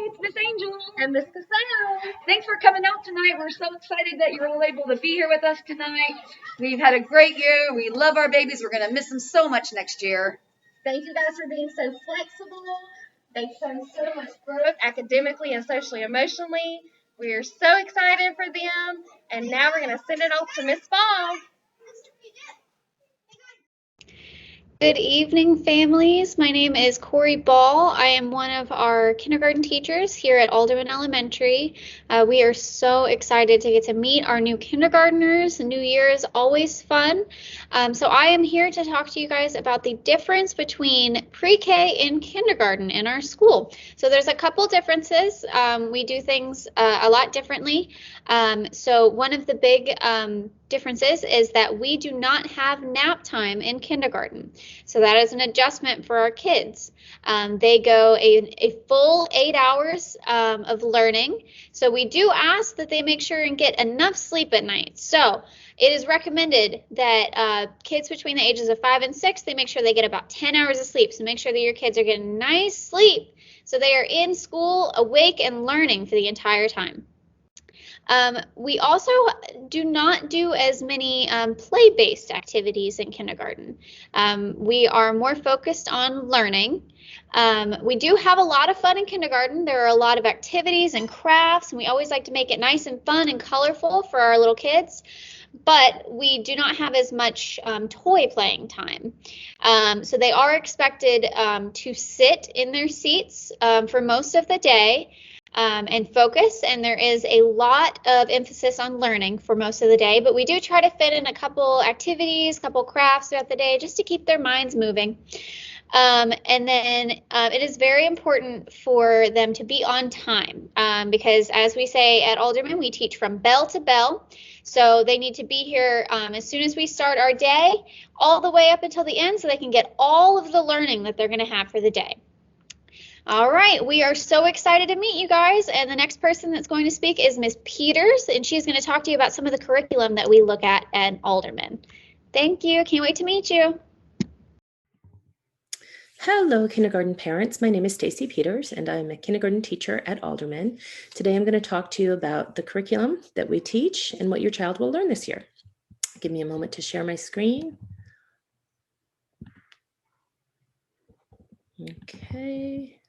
It's Miss Angel. And Miss Cassell. Thanks for coming out tonight. We're so excited that you're all able to be here with us tonight. We've had a great year. We love our babies. We're going to miss them so much next year. Thank you guys for being so flexible. They've shown so much growth academically and socially, emotionally. We are so excited for them. And now we're going to send it off to Miss Ball. Good evening, families. My name is Corey Ball. I am one of our kindergarten teachers here at Alderman Elementary. We are so excited to get to meet our new kindergartners. New Year is always fun. So I am here to talk to you guys about the difference between pre-K and kindergarten in our school. So there's a couple differences. We do things a lot differently. So one of the big differences is that we do not have nap time in kindergarten. So that is an adjustment for our kids. They go a full 8 hours of learning. So we do ask that they make sure and get enough sleep at night. So it is recommended that kids between the ages of 5 and 6, they make sure they get about 10 hours of sleep. So make sure that your kids are getting nice sleep so they are in school, awake and learning for the entire time. We also do not do as many play-based activities in kindergarten. We are more focused on learning. We do have a lot of fun in kindergarten. There are a lot of activities and crafts, and we always like to make it nice and fun and colorful for our little kids. But we do not have as much toy playing time. So they are expected to sit in their seats for most of the day. And focus, and there is a lot of emphasis on learning for most of the day, but we do try to fit in a couple activities, couple crafts throughout the day just to keep their minds moving. And then it is very important for them to be on time because, as we say at Alderman, we teach from bell to bell. So they need to be here as soon as we start our day, all the way up until the end, so they can get all of the learning that they're going to have for the day. All right, we are so excited to meet you guys, and the next person that's going to speak is Ms. Peters, and she's going to talk to you about some of the curriculum that we look at Alderman. Thank you. Can't wait to meet you. Hello, kindergarten parents. My name is Stacy Peters, and I'm a kindergarten teacher at Alderman. Today, I'm going to talk to you about the curriculum that we teach and what your child will learn this year. Give me a moment to share my screen. Okay.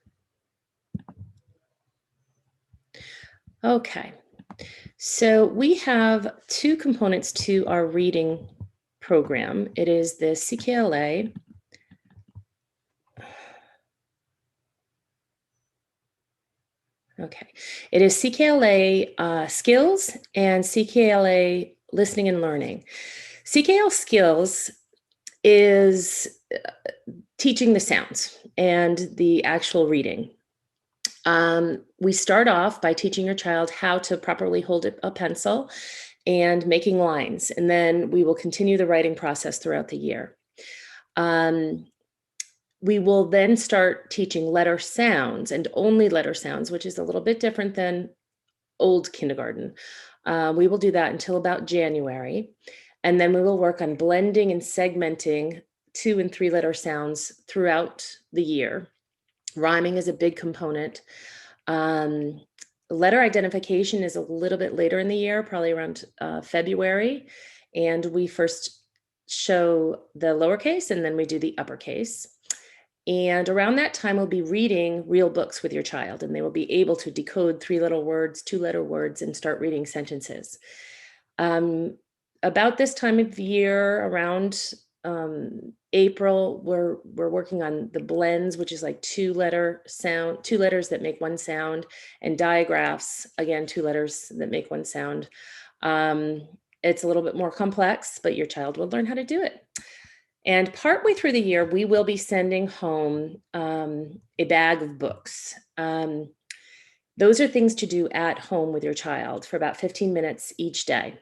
Okay, so we have two components to our reading program. It is the CKLA. Okay, it is CKLA skills and CKLA listening and learning. CKL skills is teaching the sounds and the actual reading. We start off by teaching your child how to properly hold a pencil and making lines, and then we will continue the writing process throughout the year. We will then start teaching letter sounds and only letter sounds, which is a little bit different than old kindergarten. We will do that until about January, and then we will work on blending and segmenting 2 and 3 letter sounds throughout the year. Rhyming is a big component. Letter identification is a little bit later in the year, probably around February. And we first show the lowercase and then we do the uppercase. And around that time, we'll be reading real books with your child, and they will be able to decode 3-letter words, 2-letter words, and start reading sentences. About this time of year, around April, we're working on the blends, which is like 2-letter sound, 2 letters that make 1 sound, and digraphs, again, 2 letters that make 1 sound. It's a little bit more complex, but your child will learn how to do it. And partway through the year, we will be sending home a bag of books. Those are things to do at home with your child for about 15 minutes each day.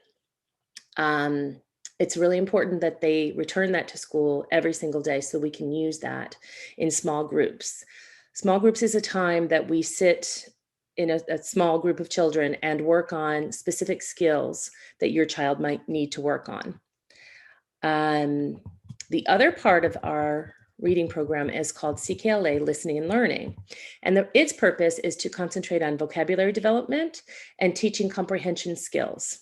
It's really important that they return that to school every single day so we can use that in small groups. Small groups is a time that we sit in a small group of children and work on specific skills that your child might need to work on. The other part of our reading program is called CKLA Listening and Learning. And its purpose is to concentrate on vocabulary development and teaching comprehension skills.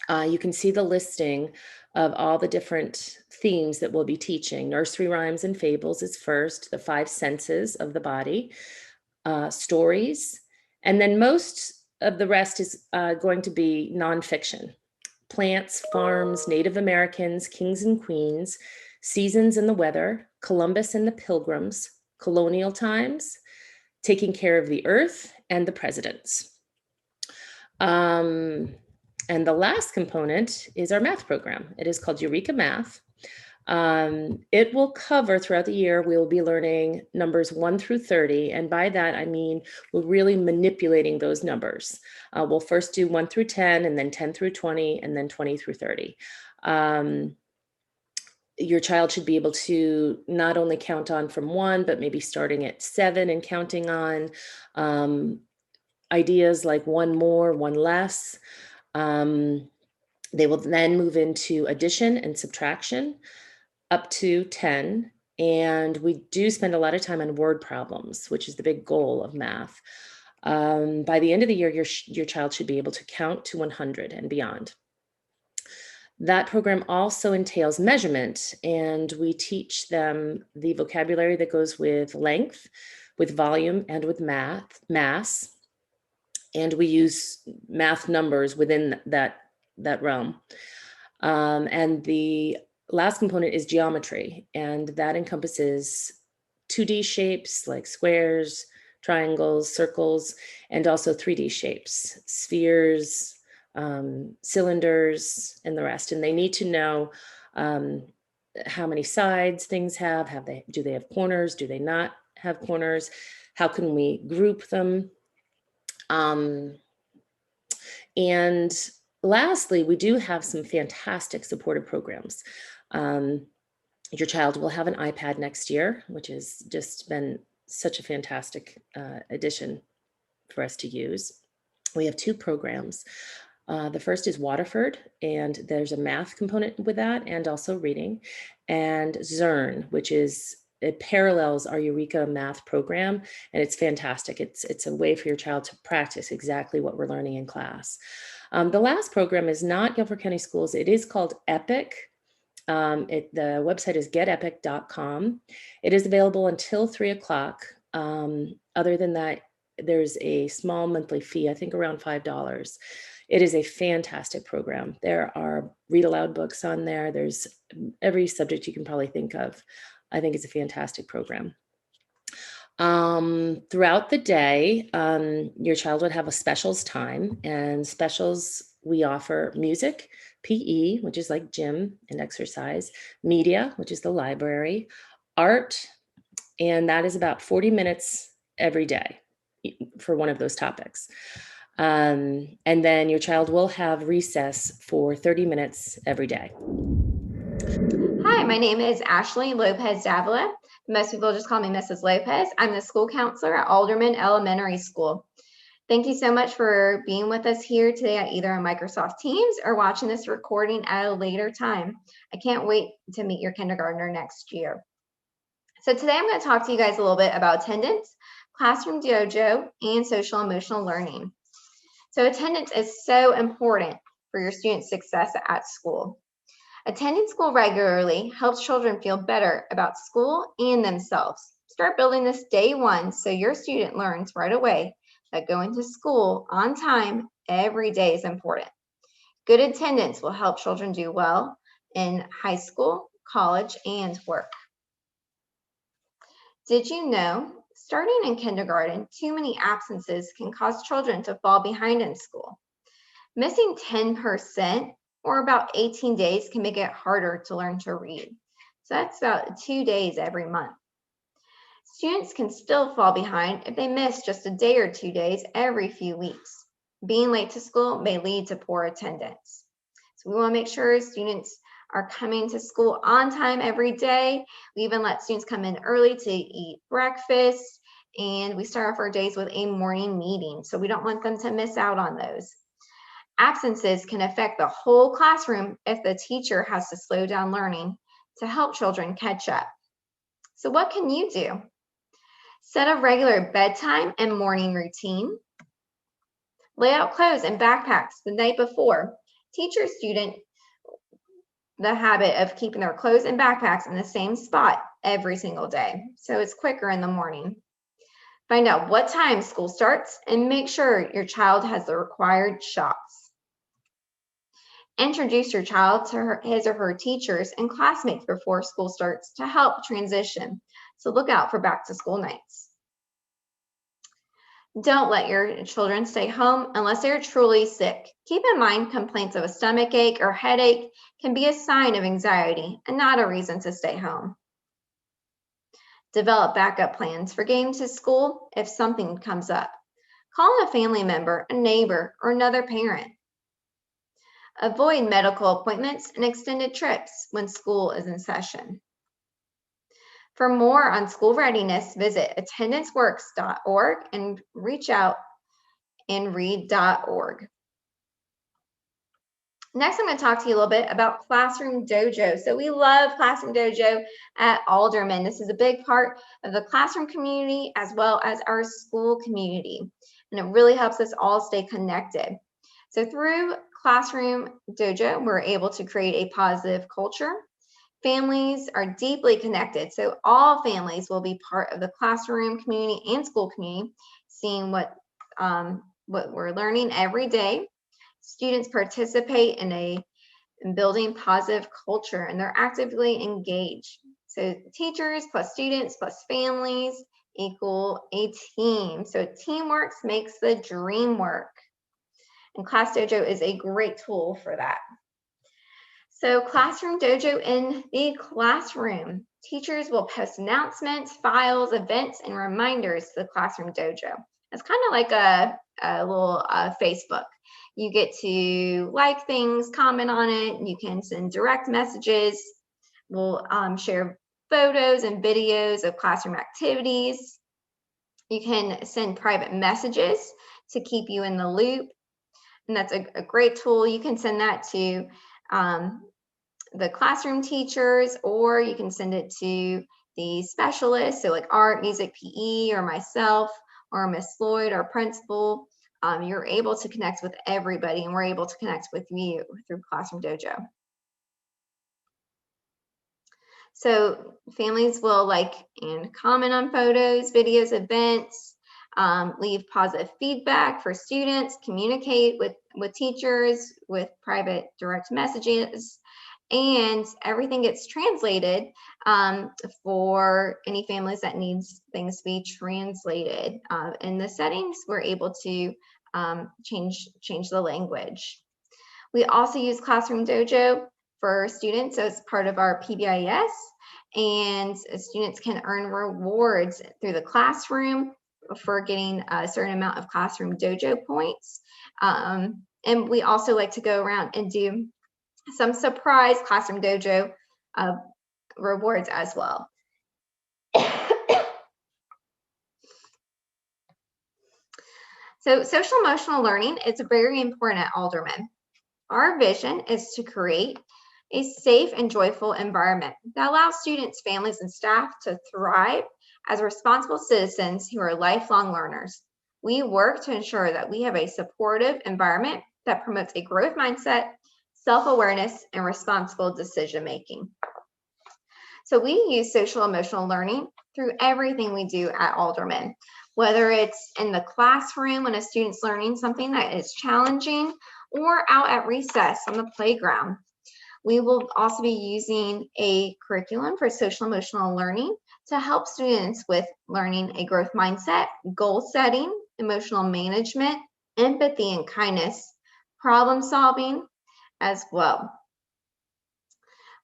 You can see the listing of all the different themes that we'll be teaching. Nursery rhymes and fables is first, the 5 senses of the body, stories, and then most of the rest is going to be nonfiction. Plants, farms, Native Americans, kings and queens, seasons and the weather, Columbus and the Pilgrims, colonial times, taking care of the earth, and the presidents. And the last component is our math program. It is called Eureka Math. It will cover throughout the year, we will be learning numbers 1 through 30. And by that, I mean, we're really manipulating those numbers. We'll first do 1 through 10, and then 10 through 20, and then 20 through 30. Your child should be able to not only count on from 1, but maybe starting at 7 and counting on ideas like 1 more, 1 less. They will then move into addition and subtraction up to 10. And we do spend a lot of time on word problems, which is the big goal of math. By the end of the year, your child should be able to count to 100 and beyond. That program also entails measurement, and we teach them the vocabulary that goes with length, with volume, and with mass. And we use math numbers within that realm. And the last component is geometry, and that encompasses 2D shapes like squares, triangles, circles, and also 3D shapes, spheres, cylinders, and the rest. And they need to know how many sides things have. Do they have corners? Do they not have corners? How can we group them? And lastly, we do have some fantastic supportive programs. Your child will have an iPad next year, which has just been such a fantastic addition for us to use. We have 2 programs. The first is Waterford, and there's a math component with that, and also reading. And Zern, which it parallels our Eureka Math program, and it's fantastic. It's a way for your child to practice exactly what we're learning in class. The last program is not Guilford County Schools. It is called EPIC. The website is getepic.com. It is available until 3 o'clock. Other than that, there's a small monthly fee, I think around $5. It is a fantastic program. There are read aloud books on there. There's every subject you can probably think of. I think it's a fantastic program. Throughout the day, your child would have a specials time, and specials, we offer music, PE, which is like gym and exercise, media, which is the library, art, and that is about 40 minutes every day for one of those topics. And then your child will have recess for 30 minutes every day. Hi, my name is Ashley Lopez Davila. Most people just call me Mrs. Lopez. I'm the school counselor at Alderman Elementary School. Thank you so much for being with us here today at either on Microsoft Teams or watching this recording at a later time. I can't wait to meet your kindergartner next year. So today I'm going to talk to you guys a little bit about attendance, Classroom Dojo, and social emotional learning. So attendance is so important for your students' success at school. Attending school regularly helps children feel better about school and themselves. Start building this day one so your student learns right away that going to school on time every day is important. Good attendance will help children do well in high school, college, and work. Did you know, starting in kindergarten, too many absences can cause children to fall behind in school. Missing 10% or about 18 days can make it harder to learn to read. So that's about 2 days every month. Students can still fall behind if they miss just a day or 2 days every few weeks. Being late to school may lead to poor attendance. So we want to make sure students are coming to school on time every day. We even let students come in early to eat breakfast, and we start off our days with a morning meeting. So we don't want them to miss out on those. Absences can affect the whole classroom if the teacher has to slow down learning to help children catch up. So what can you do? Set a regular bedtime and morning routine. Lay out clothes and backpacks the night before. Teach your student the habit of keeping their clothes and backpacks in the same spot every single day, so it's quicker in the morning. Find out what time school starts and make sure your child has the required shocks. Introduce your child to his or her teachers and classmates before school starts to help transition. So look out for back to school nights. Don't let your children stay home unless they're truly sick. Keep in mind, complaints of a stomach ache or headache can be a sign of anxiety and not a reason to stay home. Develop backup plans for getting to school if something comes up. Call a family member, a neighbor, or another parent. Avoid medical appointments and extended trips when school is in session. For more on school readiness, visit attendanceworks.org and reach out and read.org. Next, I'm going to talk to you a little bit about Classroom Dojo. So we love Classroom Dojo at Alderman. This is a big part of the classroom community as well as our school community, and it really helps us all stay connected. So through Classroom Dojo, we're able to create a positive culture. Families are deeply connected, so all families will be part of the classroom community and school community, seeing what we're learning every day. Students participate in building positive culture, and they're actively engaged. So teachers plus students plus families equal a team. So teamwork makes the dream work. And Class Dojo is a great tool for that. So Classroom Dojo in the classroom. Teachers will post announcements, files, events, and reminders to the Classroom Dojo. It's kind of like a little Facebook. You get to like things, comment on it, and you can send direct messages. We'll share photos and videos of classroom activities. You can send private messages to keep you in the loop, and that's a great tool. You can send that to the classroom teachers, or you can send it to the specialists, so like art, music, PE, or myself, or Miss Lloyd, our principal. You're able to connect with everybody, and we're able to connect with you through Classroom Dojo. So families will like and comment on photos, videos, events, leave positive feedback for students, communicate with teachers with private direct messages, and everything gets translated for any families that needs things to be translated. In the settings, we're able to change the language. We also use Classroom Dojo for students as part of our PBIS, and students can earn rewards through the classroom for getting a certain amount of Classroom Dojo points. And we also like to go around and do some surprise Classroom Dojo rewards as well. So social emotional learning is very important at Alderman. Our vision is to create a safe and joyful environment that allows students, families, and staff to thrive as responsible citizens who are lifelong learners. We work to ensure that we have a supportive environment that promotes a growth mindset, self-awareness, and responsible decision-making. So we use social emotional learning through everything we do at Alderman, whether it's in the classroom when a student's learning something that is challenging, or out at recess on the playground. We will also be using a curriculum for social emotional learning to help students with learning a growth mindset, goal setting, emotional management, empathy and kindness, problem solving as well.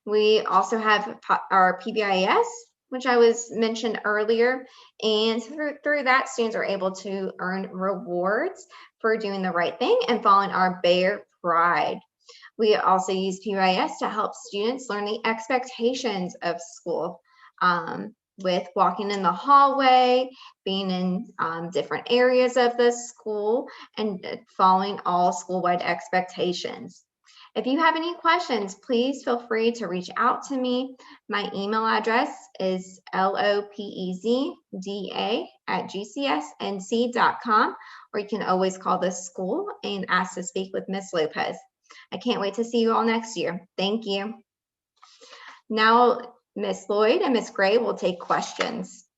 We also have our PBIS, which I was mentioned earlier, and through that, students are able to earn rewards for doing the right thing and following our Bear Pride. We also use PBIS to help students learn the expectations of school, with walking in the hallway, being in different areas of the school, and following all school-wide expectations. If you have any questions, please feel free to reach out to me. My email address is lopezda@gcsnc.com, or you can always call the school and ask to speak with Ms. Lopez. I can't wait to see you all next year. Thank you. Now, Ms. Lloyd and Ms. Gray will take questions.